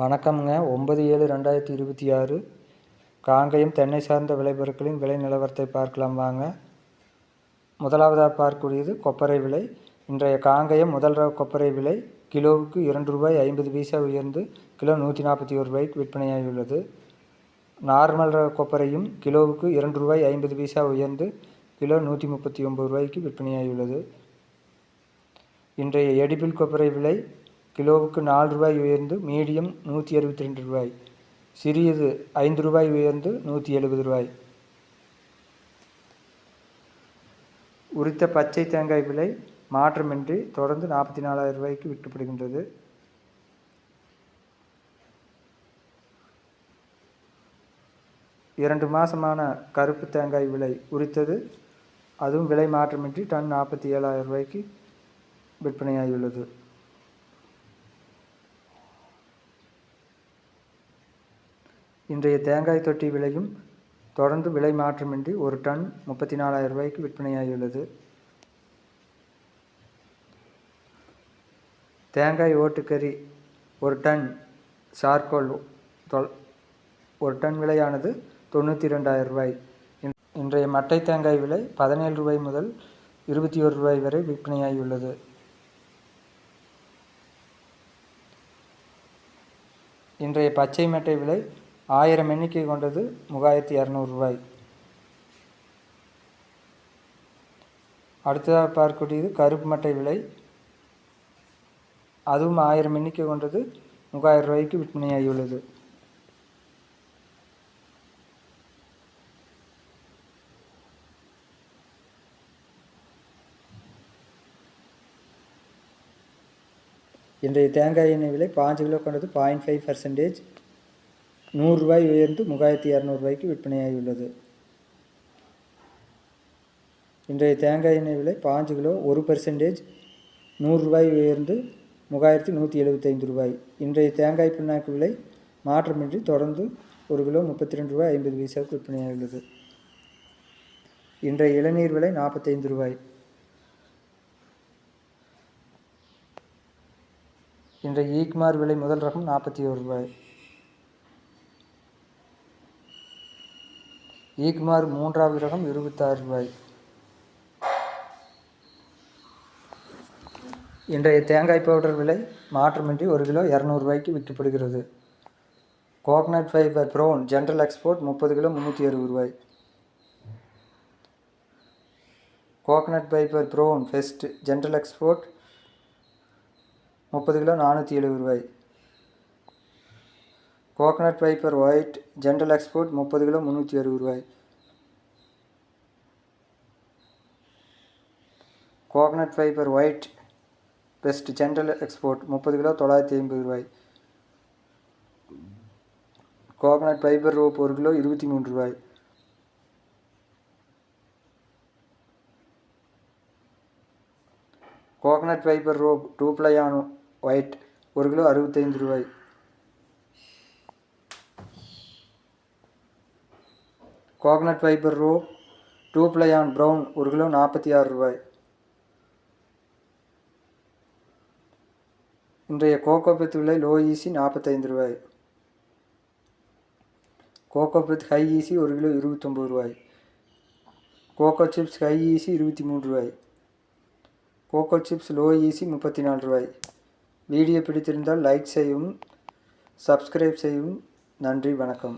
வணக்கம்ங்க. 9/7/2026 காங்கயம் தென்னை சார்ந்த விளைபொருட்களின் விலை நிலவரத்தை பார்க்கலாம் வாங்க. முதலாவதாக பார்க்கக்கூடியது கொப்பரை விலை. இன்றைய காங்கயம் முதல் ரக கொப்பரை விலை கிலோவுக்கு ₹2.50 உயர்ந்து கிலோ ₹141 விற்பனையாகியுள்ளது. நார்மல் ரக கொப்பரையும் கிலோவுக்கு ₹2.50 உயர்ந்து கிலோ ₹139 விற்பனையாகியுள்ளது. இன்றைய எடிபிள் கொப்பரை விலை கிலோவுக்கு ₹4 உயர்ந்து மீடியம் ₹162, சிறியது ₹5 உயர்ந்து ₹170. உரித்த பச்சை தேங்காய் விலை மாற்றமின்றி தொடர்ந்து ₹44,000 விற்கப்படுகின்றது. இரண்டு மாதமான கருப்பு தேங்காய் விலை உரித்தது, அதுவும் விலை மாற்றமின்றி டன் ₹47,000 விற்பனையாகியுள்ளது. இன்றைய தேங்காய் தொட்டி விலையும் தொடர்ந்து விலை மாற்றமின்றி ஒரு டன் ₹34,000 விற்பனையாகியுள்ளது. தேங்காய் ஓட்டுக்கறி ஒரு டன் சார்கோல் ஒரு டன் விலையானது ₹92,000. இன்றைய மட்டை தேங்காய் விலை ₹17 முதல் ₹21 வரை விற்பனையாகியுள்ளது. இன்றைய பச்சை மட்டை விலை 1000 எண்ணிக்கை கொண்டது ₹3,200. அடுத்ததாக பார்க்கக்கூடியது கருப்பு மட்டை விலை, அதுவும் 1000 எண்ணிக்கை கொண்டது ₹3,000 விற்பனையாகியுள்ளது. இன்றைய தேங்காய் எண்ணெய் விலை 5 கிலோ கொண்டது 0.5%, ₹100 உயர்ந்து ₹3,200 விற்பனையாகியுள்ளது. இன்றைய தேங்காய் எண்ணெய் விலை 5 கிலோ 1%, ₹100 உயர்ந்து ₹3,175. இன்றைய தேங்காய் பிண்ணாக்கு விலை மாற்றமின்றி தொடர்ந்து ஒரு கிலோ ₹32.50 விற்பனையாகியுள்ளது. இன்றைய இளநீர் விலை ₹45. இன்றைய ஈக்மார் விலை முதல் ரகம் ₹41. ஈக்மார் மூன்றாவது ரகம் ₹26. இன்றைய தேங்காய் பவுடர் விலை மாற்றமின்றி ஒரு கிலோ ₹200 விற்கப்படுகிறது. Coconut fibre brown general export 30 kilo ₹360. Coconut fibre brown best general export 30 kilo ₹470. Coconut fibre white general export 30 kilo ₹360. Coconut fibre white best general export 30 kilo ₹950. Coconut fibre rope 1 kilo ₹23. Coconut fibre rope 2 ply on white 1 kilo ₹65. Coconut fibre rope 2 ply on brown 1 kilo ₹46. இன்றைய coco pith விலை low EC ₹45. கோகோபித் high EC 1 kilo ₹29. Coco chips high EC ₹23. Coco chips low EC ₹34. Video பிடித்திருந்தால் like செய்யவும், subscribe செய்யவும். நன்றி, வணக்கம்.